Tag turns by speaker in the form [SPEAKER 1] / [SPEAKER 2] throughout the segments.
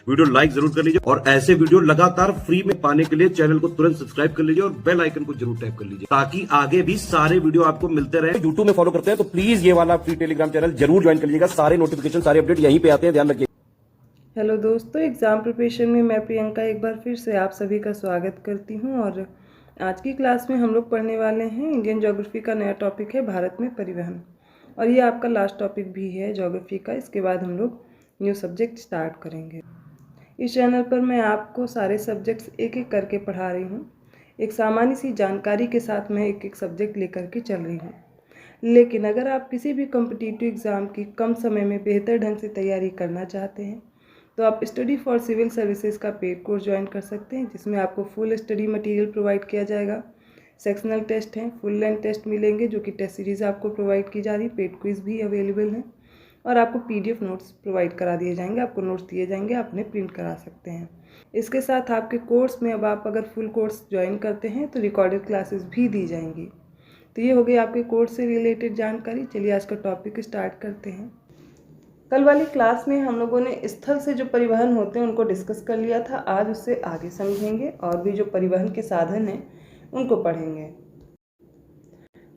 [SPEAKER 1] Video like जरूर कर लीजिए और ऐसे वीडियो लगातार फ्री में पाने के लिए चैनल को तुरंत सब्सक्राइब कर लीजिए और बेल आइकन को जरूर टैप कर लीजिए ताकि आगे भी सारे वीडियो आपको मिलते रहे। यूट्यूब में फॉलो करते हैं तो प्लीज ये वाला फ्री टेलीग्राम चैनल जरूर ज्वाइन कर लीजिएगा। सारे नोटिफिकेशन सारे अपडेट यहीं पे आते हैं, ध्यान रखिए।
[SPEAKER 2] हेलो दोस्तों, एग्ज़ाम प्रिपरेशन में मैं प्रियंका एक बार फिर से आप सभी का स्वागत करती हूं और आज की क्लास में हम लोग पढ़ने वाले हैं इंडियन ज्योग्राफी का नया टॉपिक है भारत में परिवहन, और ये आपका लास्ट टॉपिक भी है ज्योग्राफी का। इसके बाद हम लोग न्यू सब्जेक्ट स्टार्ट करेंगे। इस चैनल पर मैं आपको सारे सब्जेक्ट्स एक एक करके पढ़ा रही हूँ। एक सामान्य सी जानकारी के साथ मैं एक एक सब्जेक्ट लेकर के चल रही हूँ। लेकिन अगर आप किसी भी कॉम्पिटिटिव एग्ज़ाम की कम समय में बेहतर ढंग से तैयारी करना चाहते हैं तो आप स्टडी फॉर सिविल सर्विसेज का पेड कोर्स ज्वाइन कर सकते हैं, जिसमें आपको फुल स्टडी मटेरियल प्रोवाइड किया जाएगा। सेक्शनल टेस्ट हैं, फुल लेंथ टेस्ट मिलेंगे जो कि टेस्ट सीरीज़ आपको प्रोवाइड की जा रही है, पेड क्विज भी अवेलेबल है और आपको PDF नोट्स प्रोवाइड करा दिए जाएंगे। आपको नोट्स दिए जाएंगे, आप उन्हें प्रिंट करा सकते हैं। इसके साथ आपके कोर्स में अब आप अगर फुल कोर्स ज्वाइन करते हैं तो रिकॉर्डेड क्लासेस भी दी जाएंगी। तो ये हो गई आपके कोर्स से रिलेटेड जानकारी। चलिए आज का टॉपिक स्टार्ट करते हैं। कल वाली क्लास में हम लोगों ने स्थल से जो परिवहन होते हैं उनको डिस्कस कर लिया था। आज उससे आगे समझेंगे और भी जो परिवहन के साधन हैं उनको पढ़ेंगे।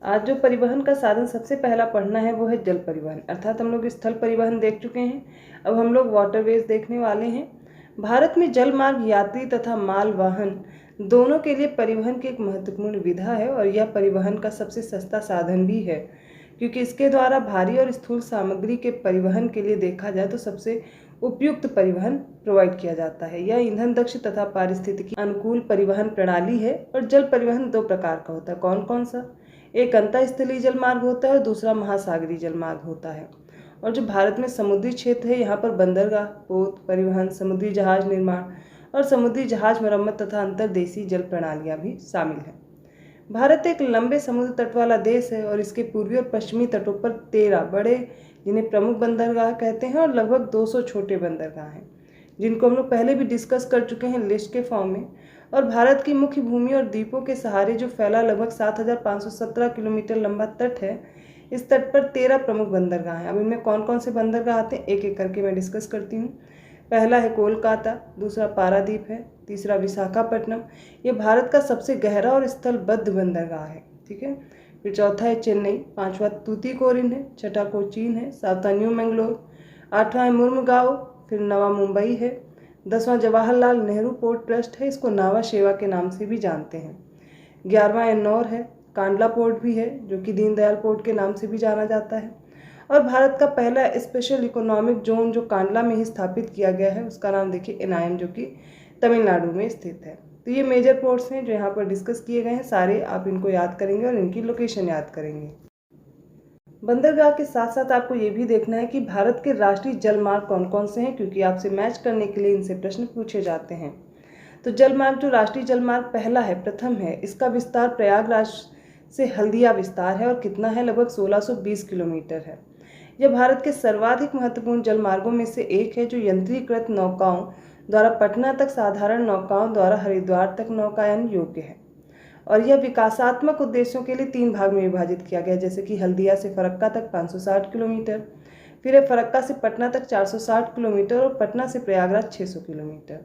[SPEAKER 2] आज जो परिवहन का साधन सबसे पहला पढ़ना है वो है जल परिवहन, अर्थात हम लोग स्थल परिवहन देख चुके हैं, अब हम लोग वाटरवेज देखने वाले हैं। भारत में जल मार्ग यात्री तथा माल वाहन दोनों के लिए परिवहन की एक महत्वपूर्ण विधा है और यह परिवहन का सबसे सस्ता साधन भी है, क्योंकि इसके द्वारा भारी और स्थूल सामग्री के परिवहन के लिए देखा जाए तो सबसे उपयुक्त परिवहन प्रोवाइड किया जाता है। यह ईंधन दक्ष तथा पारिस्थितिकी अनुकूल परिवहन प्रणाली है। और जल परिवहन दो प्रकार का होता है। कौन कौन सा? एक अंतःस्थलीय जल मार्ग होता है और दूसरा महासागरीय जल मार्ग होता है। और जो भारत में समुद्री क्षेत्र है यहाँ पर बंदरगाह, पोत परिवहन, समुद्री जहाज निर्माण और समुद्री जहाज मरम्मत तथा अंतर्देशीय जल प्रणालियाँ भी शामिल हैं। भारत एक लंबे समुद्र तट वाला देश है और इसके पूर्वी और पश्चिमी तटों पर 13 बड़े, जिन्हें प्रमुख बंदरगाह कहते हैं, और लगभग 200 छोटे बंदरगाह हैं, जिनको हम लोग पहले भी डिस्कस कर चुके हैं लिस्ट के फॉर्म में। और भारत की मुख्य भूमि और द्वीपों के सहारे जो फैला लगभग 7517 किलोमीटर लंबा तट है, इस तट पर 13 प्रमुख बंदरगाह हैं। अब इनमें कौन कौन से बंदरगाह आते हैं एक एक करके मैं डिस्कस करती हूँ। पहला है कोलकाता, दूसरा पारादीप है, तीसरा विशाखापट्टनम, ये भारत का सबसे गहरा और स्थलबद्ध बंदरगाह है, ठीक है। फिर चौथा है चेन्नई, पांचवा तूतीकोरिन है, छठा कोचीन है, सातवां न्यू मैंगलोर, आठवां है मुर्मुगाओ, फिर नवा मुंबई है, 10वां जवाहरलाल नेहरू पोर्ट ट्रस्ट है, इसको नावा शेवा के नाम से भी जानते हैं, 11वां एन्नौर है, कांडला पोर्ट भी है जो कि दीनदयाल पोर्ट के नाम से भी जाना जाता है। और भारत का पहला स्पेशल इकोनॉमिक जोन जो कांडला में ही स्थापित किया गया है उसका नाम देखिए एनायम, जो कि तमिलनाडु में स्थित है। तो ये मेजर पोर्ट्स हैं जो यहाँ पर डिस्कस किए गए हैं, सारे आप इनको याद करेंगे और इनकी लोकेशन याद करेंगे। बंदरगाह के साथ साथ आपको ये भी देखना है कि भारत के राष्ट्रीय जलमार्ग कौन कौन से हैं, क्योंकि आपसे मैच करने के लिए इनसे प्रश्न पूछे जाते हैं। तो जलमार्ग जो राष्ट्रीय जलमार्ग पहला है, प्रथम है, इसका विस्तार प्रयागराज से हल्दिया विस्तार है और कितना है, लगभग 1620 किलोमीटर है। यह भारत के सर्वाधिक महत्वपूर्ण जलमार्गों में से एक है, जो यंत्रीकृत नौकाओं द्वारा पटना तक, साधारण नौकाओं द्वारा हरिद्वार तक नौकायन योग्य है। और यह विकासात्मक उद्देश्यों के लिए 3 भाग में विभाजित किया गया, जैसे कि हल्दिया से फरक्का तक 560 किलोमीटर, फिर फरक्का से पटना तक 460 किलोमीटर और पटना से प्रयागराज 600 किलोमीटर।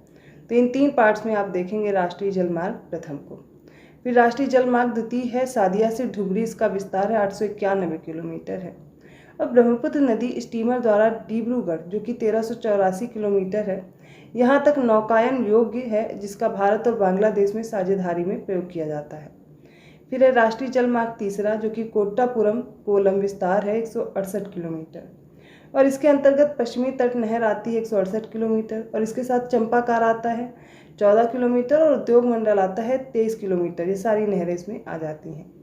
[SPEAKER 2] तो इन 3 पार्ट्स में आप देखेंगे राष्ट्रीय जलमार्ग प्रथम को। फिर राष्ट्रीय जलमार्ग द्वितीय है सादिया से ढुबरी, इसका विस्तार है 891 किलोमीटर है। और ब्रह्मपुत्र नदी स्टीमर द्वारा डिब्रूगढ़ जो कि 1384 किलोमीटर है यहाँ तक नौकायन योग्य है, जिसका भारत और बांग्लादेश में साझेदारी में प्रयोग किया जाता है। फिर है राष्ट्रीय जलमार्ग तीसरा जो कि कोट्टापुरम कोलम, विस्तार है 168 किलोमीटर और इसके अंतर्गत पश्चिमी तट नहर आती है 168 किलोमीटर और इसके साथ चंपाकार आता है 14 किलोमीटर और उद्योग मंडल आता है 23 किलोमीटर। ये सारी नहरें इसमें आ जाती हैं।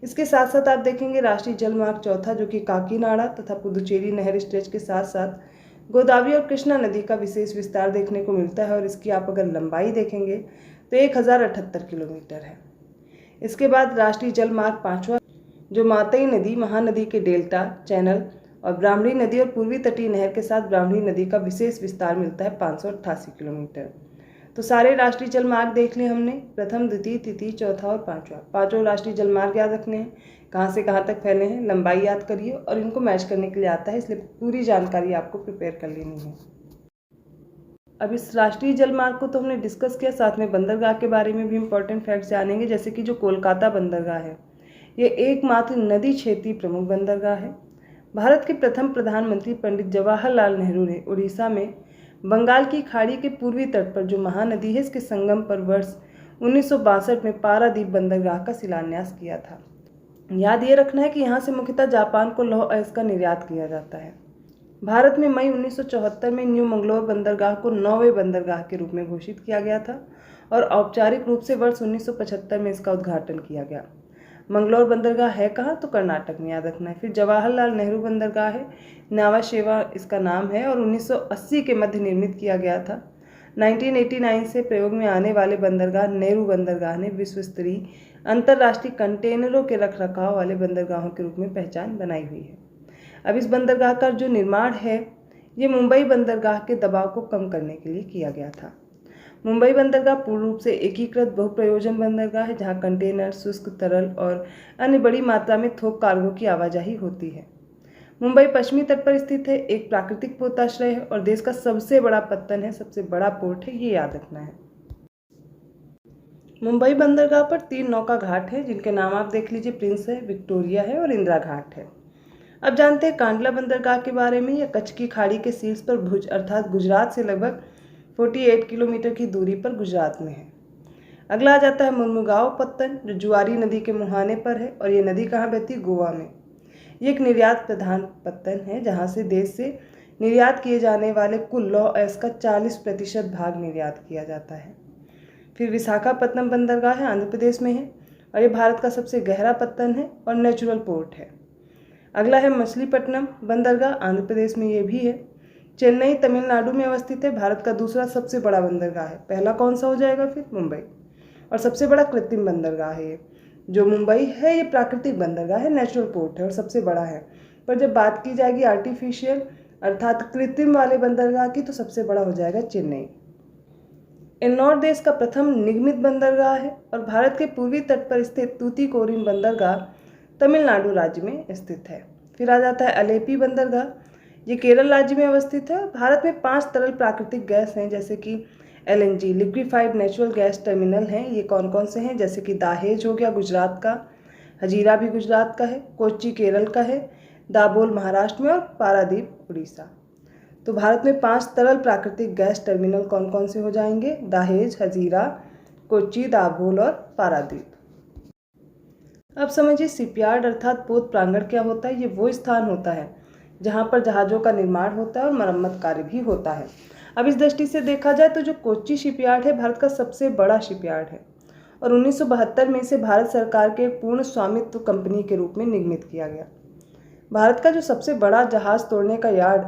[SPEAKER 2] इसके साथ साथ आप देखेंगे राष्ट्रीय जलमार्ग चौथा जो कि काकीनाडा तथा पुदुचेरी नहर स्ट्रेच के साथ साथ गोदावरी और कृष्णा नदी का विशेष विस्तार देखने को मिलता है और इसकी आप अगर लंबाई देखेंगे तो 1078 किलोमीटर है। इसके बाद राष्ट्रीय जलमार्ग पांचवा जो मातई नदी, महानदी के डेल्टा, चैनल और ब्राह्मणी नदी और पूर्वी तटीय नहर के साथ ब्राह्मणी नदी का विशेष विस्तार मिलता है 588 किलोमीटर। तो सारे राष्ट्रीय जलमार्ग देख लिए हमने, प्रथम, द्वितीय, तृतीय, चौथा और पांचवा। पांचों राष्ट्रीय जलमार्ग याद रखने हैं, कहाँ से कहाँ तक फैले हैं, लंबाई याद करिए और इनको मैच करने के लिए आता है, इसलिए पूरी जानकारी आपको प्रिपेयर कर लेनी है। अब इस राष्ट्रीय जलमार्ग को तो हमने डिस्कस किया, साथ में बंदरगाह के बारे में भी इम्पोर्टेंट फैक्ट्स जानेंगे, जैसे कि जो कोलकाता बंदरगाह है ये एकमात्र नदी क्षेत्रीय प्रमुख बंदरगाह है। भारत के प्रथम प्रधानमंत्री पंडित जवाहरलाल नेहरू ने उड़ीसा में बंगाल की खाड़ी के पूर्वी तट पर जो महानदी है इसके संगम पर वर्ष 1962 में पारादीप बंदरगाह का शिलान्यास किया था। याद ये रखना है कि यहाँ से मुख्यतः जापान को लौह अयस्क का निर्यात किया जाता है। भारत में मई 1974 में न्यू मंगलोर बंदरगाह को 9वें बंदरगाह के रूप में घोषित किया गया था और औपचारिक रूप से वर्ष 1975 में इसका उद्घाटन किया गया। मंगलोर बंदरगाह है कहाँ, तो कर्नाटक में, याद रखना है। फिर जवाहरलाल नेहरू बंदरगाह है, नावा शेवा इसका नाम है और 1980 के मध्य निर्मित किया गया था। 1989 से प्रयोग में आने वाले बंदरगाह नेहरू बंदरगाह ने विश्व स्तरीय अंतर्राष्ट्रीय कंटेनरों के रखरखाव वाले बंदरगाहों के रूप में पहचान बनाई हुई है। अब इस बंदरगाह का जो निर्माण है ये मुंबई बंदरगाह के दबाव को कम करने के लिए किया गया था। मुंबई बंदरगाह पूर्ण रूप से एकीकृत बहुप्रयोजन बंदरगाह है जहां कंटेनर, शुष्क तरल और अन्य बड़ी मात्रा में थोक कार्गो की आवाजाही होती है। मुंबई पश्चिमी तट पर स्थित है, एक प्राकृतिक पोताश्रय है और देश का सबसे बड़ा पत्तन है, सबसे बड़ा पोर्ट है, ये याद रखना है। मुंबई बंदरगाह पर 3 नौका घाट हैं जिनके नाम आप देख लीजिए, प्रिंस है, विक्टोरिया है और इंदिरा घाट है। अब जानते हैं कांडला बंदरगाह के बारे में। यह कच्छ की खाड़ी के शीर्ष पर भुज अर्थात गुजरात से लगभग 48 किलोमीटर की दूरी पर गुजरात में है। अगला आ जाता है मुर्मुगांव पत्तन जो जुआरी नदी के मुहाने पर है और ये नदी कहाँ बहती, गोवा में। ये एक निर्यात प्रधान पत्तन है जहाँ से देश से निर्यात किए जाने वाले कुल लौह अयस्क का 40% भाग निर्यात किया जाता है। फिर विशाखापत्तनम बंदरगाह है, आंध्र प्रदेश में है और ये भारत का सबसे गहरा पत्तन है और नेचुरल पोर्ट है। अगला है मछलीपट्टनम बंदरगाह, आंध्र प्रदेश में ये भी है। चेन्नई तमिलनाडु में अवस्थित है, भारत का दूसरा सबसे बड़ा बंदरगाह है। पहला कौन सा हो जाएगा फिर, मुंबई। और सबसे बड़ा कृत्रिम बंदरगाह है ये। जो मुंबई है ये प्राकृतिक बंदरगाह है, नेचुरल पोर्ट है और सबसे बड़ा है। पर जब बात की जाएगी आर्टिफिशियल अर्थात कृत्रिम वाले बंदरगाह की तो सबसे बड़ा हो जाएगा चेन्नई। एन्नौर देश का प्रथम निगमित बंदरगाह है और भारत के पूर्वी तट पर स्थित तूतीकोरिन बंदरगाह तमिलनाडु राज्य में स्थित है। फिर आ जाता है अलेपी बंदरगाह, ये केरल राज्य में अवस्थित है। भारत में 5 तरल प्राकृतिक गैस हैं जैसे कि LNG liquefied natural gas terminal हैं। ये कौन कौन से हैं, जैसे कि दाहेज हो गया गुजरात का, हजीरा भी गुजरात का है, कोच्चि केरल का है, दाभोल महाराष्ट्र में और पारादीप उड़ीसा। तो भारत में 5 तरल प्राकृतिक गैस टर्मिनल कौन कौन से हो जाएंगे, दाहेज, हजीरा, कोच्चि, दाभोल और पारादीप। अब समझिए शिपयार्ड अर्थात पोत प्रांगण क्या होता है। ये वो स्थान होता है जहाँ पर जहाज़ों का निर्माण होता है और मरम्मत कार्य भी होता है। अब इस दृष्टि से देखा जाए तो जो कोच्चि शिपयार्ड है भारत का सबसे बड़ा शिपयार्ड है और 1972 में इसे भारत सरकार के एक पूर्ण स्वामित्व कंपनी के रूप में निगमित किया गया। भारत का जो सबसे बड़ा जहाज़ तोड़ने का यार्ड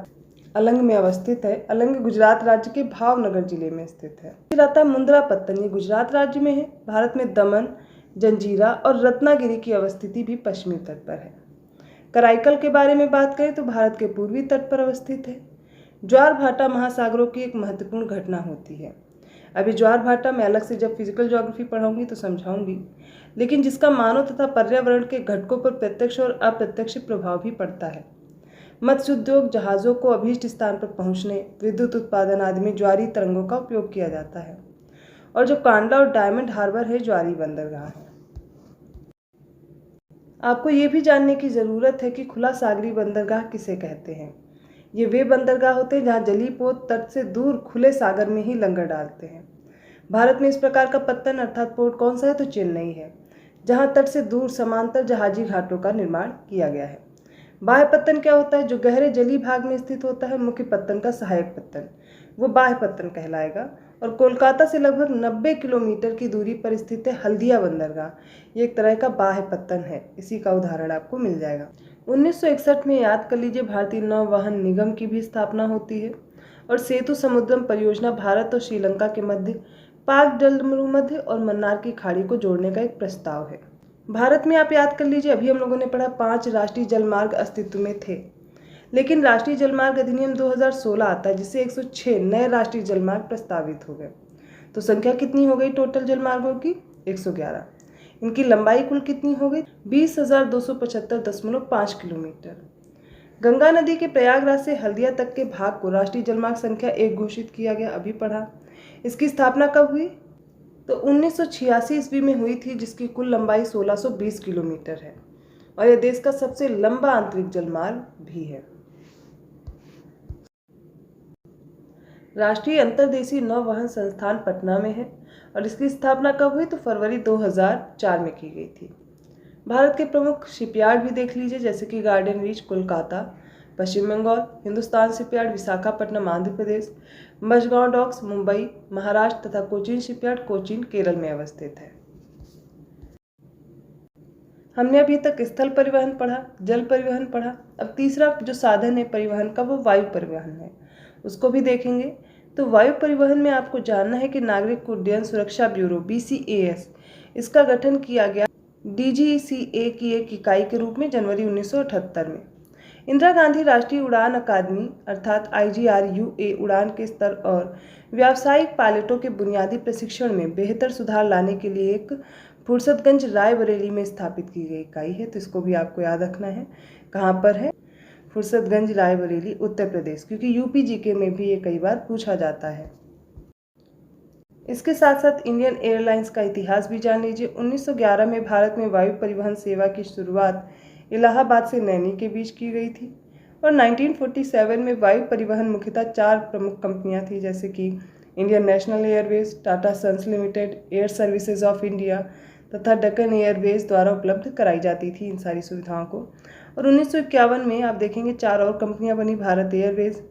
[SPEAKER 2] अलंग में अवस्थित है। अलंग गुजरात राज्य के भावनगर जिले में स्थित है। फिर आता है मुंद्रा पत्तन, ये गुजरात राज्य में है। भारत में दमन, जंजीरा और रत्नागिरी की अवस्थिति भी पश्चिमी तट पर है। कराईकल के बारे में बात करें तो भारत के पूर्वी तट पर अवस्थित है। ज्वार भाटा महासागरों की एक महत्वपूर्ण घटना होती है। अभी ज्वार भाटा मैं अलग से जब फिजिकल ज्योग्राफी पढ़ाऊंगी तो समझाऊंगी, लेकिन जिसका मानव तथा पर्यावरण के घटकों पर प्रत्यक्ष और अप्रत्यक्ष प्रभाव भी पड़ता है। मत्स्य उद्योग, जहाज़ों को अभीष्ट स्थान पर पहुंचने, विद्युत उत्पादन आदि में ज्वारी तरंगों का उपयोग किया जाता है। और जो कांडला और डायमंड हार्बर है ज्वारी बंदरगाह है। आपको ये भी जानने की ज़रूरत है कि खुला सागरी बंदरगाह किसे कहते हैं। ये वे बंदरगाह होते हैं जहाँ जलीय पोत तट से दूर खुले सागर में ही लंगर डालते हैं। भारत में इस प्रकार का पत्तन अर्थात पोर्ट कौन सा है, तो चेन्नई है, जहाँ तट से दूर समांतर जहाजी घाटों का निर्माण किया गया है। बाह्य पत्तन क्या होता है, जो गहरे जलीय भाग में स्थित होता है। मुख्य पत्तन का सहायक पत्तन वो बाह्य पत्तन कहलाएगा। और कोलकाता से लगभग 90 किलोमीटर की दूरी पर स्थित है हल्दिया बंदरगाह, ये एक तरह का बाह्य पत्तन है। इसी का उदाहरण आपको मिल जाएगा। 1961 में याद कर लीजिए भारतीय नौवहन निगम की भी स्थापना होती है और सेतु समुद्रम परियोजना भारत और श्रीलंका के मध्य पाक जलमरुमध्य और मन्नार की खाड़ी को जोड़ने का एक प्रस्ताव है। भारत में आप याद कर लीजिए, अभी हम लोगों ने पढ़ा 5 राष्ट्रीय जलमार्ग अस्तित्व में थे, लेकिन राष्ट्रीय जलमार्ग अधिनियम 2016 आता है जिससे 106 नए राष्ट्रीय जलमार्ग प्रस्तावित हो गए। तो संख्या कितनी हो गई टोटल जलमार्गों की, 111। इनकी लंबाई कुल कितनी हो गई, 20,275.5 किलोमीटर। गंगा नदी के प्रयागराज से हल्दिया तक के भाग को राष्ट्रीय जलमार्ग संख्या 1 घोषित किया गया, अभी पढ़ा। इसकी स्थापना कब हुई? तो 1986 ईस्वी में हुई थी, जिसकी कुल लंबाई 1620 किलोमीटर है और यह देश का सबसे लंबा आंतरिक जलमार्ग भी है। राष्ट्रीय अंतर्देशीय नौवहन संस्थान पटना में है और इसकी स्थापना कब हुई? तो फरवरी 2004 में की गई थी। भारत के प्रमुख शिपयार्ड भी देख लीजिए, जैसे कि गार्डन रीच कोलकाता पश्चिम बंगाल, हिंदुस्तान शिपयार्ड विशाखापट्टनम आंध्र प्रदेश, मझगांव डॉक्स मुंबई महाराष्ट्र तथा कोचीन शिपयार्ड कोचीन केरल में अवस्थित है। हमने अभी तक स्थल परिवहन पढ़ा, जल परिवहन पढ़ा। अब तीसरा जो साधन है परिवहन का वो वायु परिवहन है, उसको भी देखेंगे। तो वायु परिवहन में आपको जानना है कि नागरिक उड्डयन सुरक्षा ब्यूरो BCAS इसका गठन किया गया DGCA की एक इकाई के रूप में जनवरी 1978 में। इंदिरा गांधी राष्ट्रीय उड़ान अकादमी अर्थात IGRUA उड़ान के स्तर और व्यावसायिक पायलटों के बुनियादी प्रशिक्षण में बेहतर सुधार लाने के लिए एक फुर्सतगंज रायबरेली में स्थापित की गई इकाई है। तो इसको भी आपको याद रखना है, कहाँ पर है? फुर्सतगंज रायबरेली उत्तर प्रदेश, क्योंकि UPGK में भी ये कई बार पूछा जाता है। इसके साथ साथ इंडियन एयरलाइंस का इतिहास भी जान लीजिए। 1911 में भारत में वायु परिवहन सेवा की शुरुआत इलाहाबाद से नैनी के बीच की गई थी और 1947 में वायु परिवहन मुख्यतः 4 प्रमुख कंपनियां थी, जैसे कि Indian national airways, Tata sons limited, air services of India तथा डेक्कन एयरवेज द्वारा उपलब्ध कराई जाती थी इन सारी सुविधाओं को। और 1951 में आप देखेंगे 4 और कंपनियां बनी, Bharat Airways,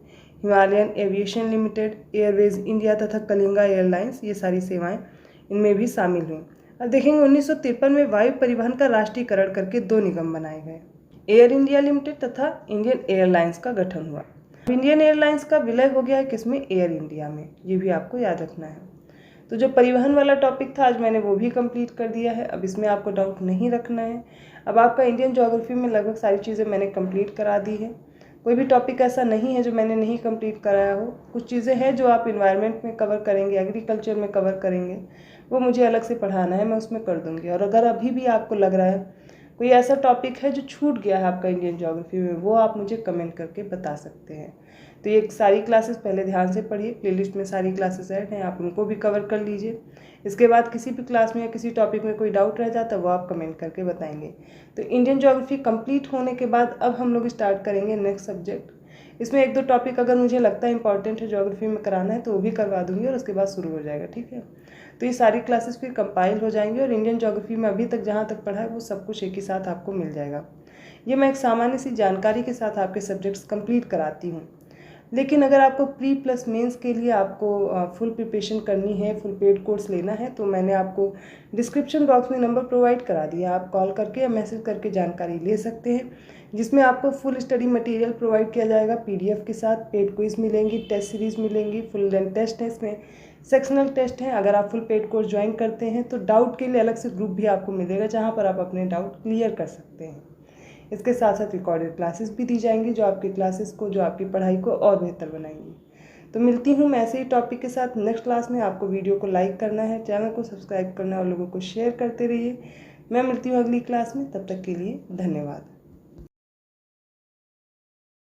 [SPEAKER 2] Himalayan aviation limited, Airways India तथा कलिंगा एयरलाइंस। ये सारी सेवाएं इनमें भी शामिल हुई। अब देखेंगे 1953 में वायु परिवहन का राष्ट्रीयकरण करके 2 निगम बनाए गए, एयर इंडिया लिमिटेड तथा इंडियन एयरलाइंस का गठन हुआ। इंडियन एयरलाइंस का विलय हो गया है किसमें? एयर इंडिया में। ये भी आपको याद रखना है। तो जो परिवहन वाला टॉपिक था आज मैंने वो भी कंप्लीट कर दिया है। अब इसमें आपको डाउट नहीं रखना है। अब आपका इंडियन ज्योग्राफी में लगभग सारी चीज़ें मैंने कंप्लीट करा दी है। कोई भी टॉपिक ऐसा नहीं है जो मैंने नहीं कंप्लीट कराया हो। कुछ चीज़ें हैं जो आप इन्वायरमेंट में कवर करेंगे, एग्रीकल्चर में कवर करेंगे, वो मुझे अलग से पढ़ाना है, मैं उसमें कर दूँगी। और अगर अभी भी आपको लग रहा है कोई ऐसा टॉपिक है जो छूट गया है आपका इंडियन ज्योग्राफी में, वो आप मुझे कमेंट करके बता सकते हैं। तो ये सारी क्लासेस पहले ध्यान से पढ़िए, प्लेलिस्ट में सारी क्लासेस ऐड हैं, आप उनको भी कवर कर लीजिए। इसके बाद किसी भी क्लास में या किसी टॉपिक में कोई डाउट रह जाता है वो आप कमेंट करके बताएंगे। तो इंडियन ज्योग्राफी कंप्लीट होने के बाद अब हम लोग स्टार्ट करेंगे नेक्स्ट सब्जेक्ट। इसमें 1-2 टॉपिक अगर मुझे लगता है इंपॉर्टेंट है ज्योग्राफी में कराना है तो वो भी करवा दूंगी और उसके बाद शुरू हो जाएगा, ठीक है। तो ये सारी क्लासेस फिर कंपाइल हो जाएंगी और इंडियन ज्योग्राफी में अभी तक जहाँ तक पढ़ा है वो सब कुछ एक ही साथ आपको मिल जाएगा। ये मैं एक सामान्य सी जानकारी के साथ आपके सब्जेक्ट्स कंप्लीट कराती हूँ। लेकिन अगर आपको प्री प्लस मेंस के लिए आपको फुल प्रिपरेशन करनी है, फुल पेड कोर्स लेना है, तो मैंने आपको डिस्क्रिप्शन बॉक्स में नंबर प्रोवाइड करा दिया। आप कॉल करके या मैसेज करके जानकारी ले सकते हैं, जिसमें आपको फुल स्टडी मटेरियल प्रोवाइड किया जाएगा PDF के साथ। पेड क्विज मिलेंगी, टेस्ट सीरीज़ मिलेंगी, फुल लेंथ टेस्ट है, इसमें सेक्शनल टेस्ट हैं। अगर आप फुल पेड कोर्स ज्वाइन करते हैं तो डाउट के लिए अलग से ग्रुप भी आपको मिलेगा जहाँ पर आप अपने डाउट क्लियर कर सकते हैं। इसके साथ साथ रिकॉर्डेड क्लासेस भी दी जाएंगी जो आपकी क्लासेस को, जो आपकी पढ़ाई को और बेहतर बनाएंगी। तो मिलती हूँ मैं ऐसे ही टॉपिक के साथ नेक्स्ट क्लास में। आपको वीडियो को लाइक करना है, चैनल को सब्सक्राइब करना है और लोगों को शेयर करते रहिए। मैं मिलती हूँ अगली क्लास में, तब तक के लिए धन्यवाद।